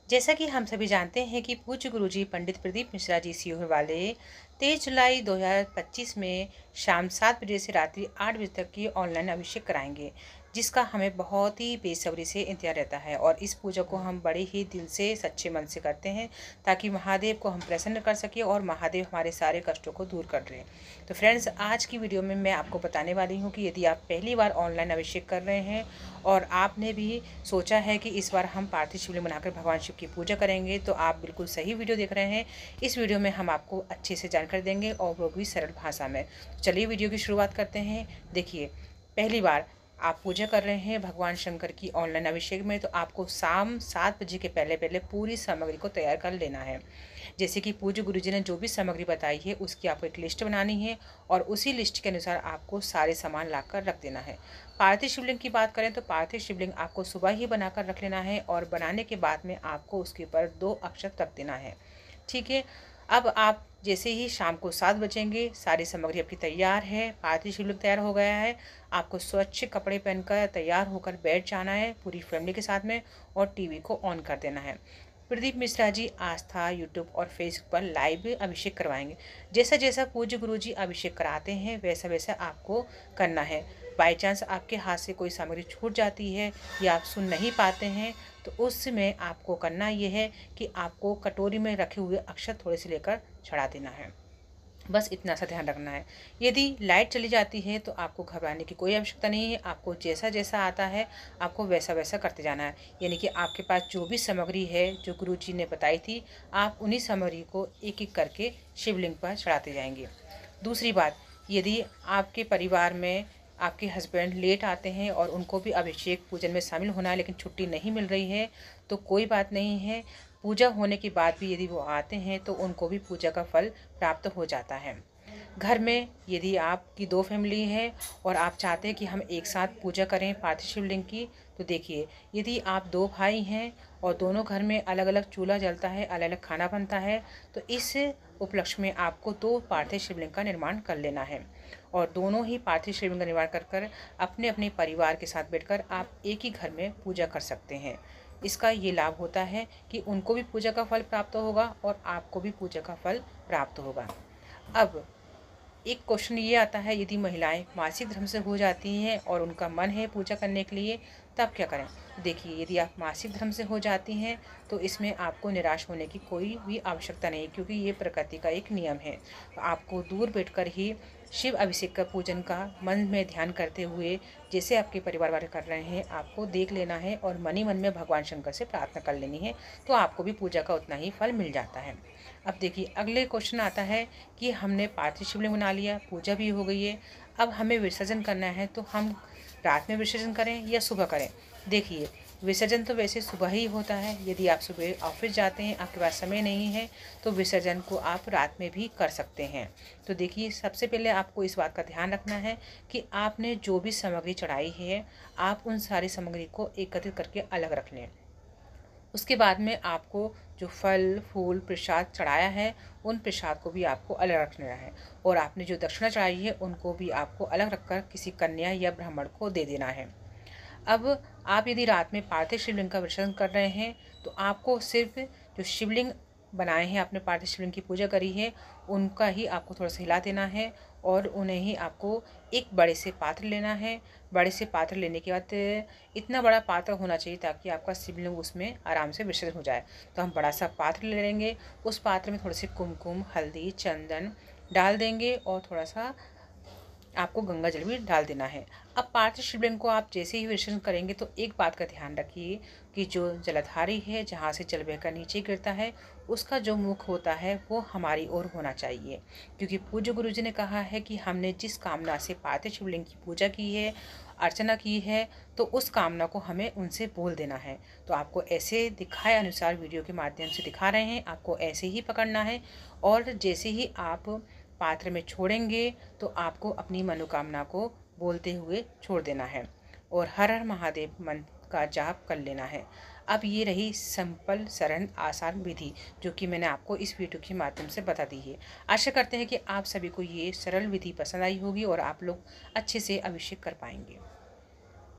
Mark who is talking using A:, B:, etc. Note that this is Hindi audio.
A: जैसा कि हम सभी जानते हैं कि पूज्य गुरुजी पंडित प्रदीप मिश्रा जी सी वाले 23 जुलाई 2025 में शाम 7 बजे से रात्रि 8 बजे तक की ऑनलाइन अभिषेक कराएंगे, जिसका हमें बहुत ही बेसब्री से इंतजार रहता है। और इस पूजा को हम बड़े ही दिल से सच्चे मन से करते हैं ताकि महादेव को हम प्रसन्न कर सकें और महादेव हमारे सारे कष्टों को दूर कर दें। तो फ्रेंड्स, आज की वीडियो में मैं आपको बताने वाली हूँ कि यदि आप पहली बार ऑनलाइन अभिषेक कर रहे हैं और आपने भी सोचा है कि इस बार हम पार्थिव शिवलिंग बनाकर भगवान शिव की पूजा करेंगे, तो आप बिल्कुल सही वीडियो देख रहे हैं। इस वीडियो में हम आपको अच्छे से जानकारी देंगे और वो भी सरल भाषा में। तो चलिए वीडियो की शुरुआत करते हैं। देखिए, पहली बार आप पूजा कर रहे हैं भगवान शंकर की ऑनलाइन अभिषेक में, तो आपको शाम 7 बजे के पहले पहले पूरी सामग्री को तैयार कर लेना है। जैसे कि पूज्य गुरुजी ने जो भी सामग्री बताई है उसकी आपको एक लिस्ट बनानी है और उसी लिस्ट के अनुसार आपको सारे सामान लाकर रख देना है। पार्थिव शिवलिंग की बात करें तो पार्थिव शिवलिंग आपको सुबह ही बनाकर रख लेना है और बनाने के बाद में आपको उसके ऊपर 2 अक्षत रख देना है। ठीक है। अब आप जैसे ही शाम को 7 बजेंगे, सारी सामग्री आपकी तैयार है, पार्थिव शिवलिंग तैयार हो गया है। आपको स्वच्छ कपड़े पहनकर तैयार होकर बैठ जाना है पूरी फैमिली के साथ में और टीवी को ऑन कर देना है। प्रदीप मिश्रा जी आस्था यूट्यूब और फेसबुक पर लाइव अभिषेक करवाएंगे। जैसा जैसा पूज्य गुरुजी अभिषेक कराते हैं वैसा वैसा आपको करना है। बाई चांस आपके हाथ से कोई सामग्री छूट जाती है या आप सुन नहीं पाते हैं, तो उसमें आपको करना ये है कि आपको कटोरी में रखे हुए अक्षत थोड़े से लेकर चढ़ा देना है। बस इतना सा ध्यान रखना है। यदि लाइट चली जाती है तो आपको घबराने की कोई आवश्यकता नहीं है। आपको जैसा जैसा आता है आपको वैसा वैसा करते जाना है। यानी कि आपके पास जो भी सामग्री है जो गुरुजी ने बताई थी, आप उन्हीं सामग्री को एक एक करके शिवलिंग पर चढ़ाते जाएंगे। दूसरी बात, यदि आपके परिवार में आपके हस्बैंड लेट आते हैं और उनको भी अभिषेक पूजन में शामिल होना है लेकिन छुट्टी नहीं मिल रही है, तो कोई बात नहीं है। पूजा होने के बाद भी यदि वो आते हैं तो उनको भी पूजा का फल प्राप्त हो जाता है। घर में यदि आपकी 2 फैमिली है और आप चाहते हैं कि हम एक साथ पूजा करें पार्थिव शिवलिंग की, तो देखिए, यदि आप 2 भाई हैं और दोनों घर में अलग अलग चूल्हा जलता है, अलग अलग खाना बनता है, तो इस उपलक्ष्य में आपको 2 पार्थिव शिवलिंग का निर्माण कर लेना है और दोनों ही पार्थिव शिवलिंग का निर्माण कर अपने अपने परिवार के साथ बैठकर आप एक ही घर में पूजा कर सकते हैं। इसका ये लाभ होता है कि उनको भी पूजा का फल प्राप्त होगा और आपको भी पूजा का फल प्राप्त होगा। अब एक क्वेश्चन ये आता है, यदि महिलाएं मासिक धर्म से हो जाती हैं और उनका मन है पूजा करने के लिए, तब क्या करें? देखिए, यदि आप मासिक धर्म से हो जाती हैं तो इसमें आपको निराश होने की कोई भी आवश्यकता नहीं, क्योंकि ये प्रकृति का एक नियम है। तो आपको दूर बैठकर ही शिव अभिषेक का पूजन का मन में ध्यान करते हुए जैसे आपके परिवार वाले कर रहे हैं आपको देख लेना है और मन ही मन में भगवान शंकर से प्रार्थना कर लेनी है, तो आपको भी पूजा का उतना ही फल मिल जाता है। अब देखिए, अगले क्वेश्चन आता है कि हमने पार्थिव शिवलिंग बना लिया, पूजा भी हो गई है, अब हमें विसर्जन करना है, तो हम रात में विसर्जन करें या सुबह करें? देखिए, विसर्जन तो वैसे सुबह ही होता है। यदि आप सुबह ऑफिस जाते हैं, आपके पास समय नहीं है, तो विसर्जन को आप रात में भी कर सकते हैं। तो देखिए, सबसे पहले आपको इस बात का ध्यान रखना है कि आपने जो भी सामग्री चढ़ाई है, आप उन सारी सामग्री को एकत्रित करके अलग रख लें। उसके बाद में आपको जो फल फूल प्रसाद चढ़ाया है, उन प्रसाद को भी आपको अलग रखना है और आपने जो दक्षिणा चढ़ाई है उनको भी आपको अलग रखकर किसी कन्या या ब्राह्मण को दे देना है। अब आप यदि रात में पार्थिव शिवलिंग का विसर्जन कर रहे हैं, तो आपको सिर्फ जो शिवलिंग बनाए हैं, आपने पार्थिव शिवलिंग की पूजा करी है, उनका ही आपको थोड़ा सा हिला देना है और उन्हें ही आपको एक बड़े से पात्र लेना है। बड़े से पात्र लेने के बाद इतना बड़ा पात्र होना चाहिए ताकि आपका शिवलिंग उसमें आराम से विसर्जन हो जाए। तो हम बड़ा सा पात्र ले लेंगे, उस पात्र में थोड़े से कुमकुम, हल्दी, चंदन डाल देंगे और थोड़ा सा आपको गंगा जल भी डाल देना है। अब पार्थिव शिवलिंग को आप जैसे ही विसर्जन करेंगे तो एक बात का ध्यान रखिए कि जो जलधारी है, जहाँ से जल बहकर नीचे गिरता है, उसका जो मुख होता है वो हमारी ओर होना चाहिए, क्योंकि पूज्य गुरुजी ने कहा है कि हमने जिस कामना से पार्थिव शिवलिंग की पूजा की है, अर्चना की है, तो उस कामना को हमें उनसे बोल देना है। तो आपको ऐसे दिखाए अनुसार वीडियो के माध्यम से दिखा रहे हैं, आपको ऐसे ही पकड़ना है और जैसे ही आप पात्र में छोड़ेंगे तो आपको अपनी मनोकामना को बोलते हुए छोड़ देना है और हर हर महादेव मंत्र का जाप कर लेना है। अब ये रही सिंपल सरल आसान विधि जो कि मैंने आपको इस वीडियो के माध्यम से बता दी है। आशा करते हैं कि आप सभी को ये सरल विधि पसंद आई होगी और आप लोग अच्छे से अभिषेक कर पाएंगे।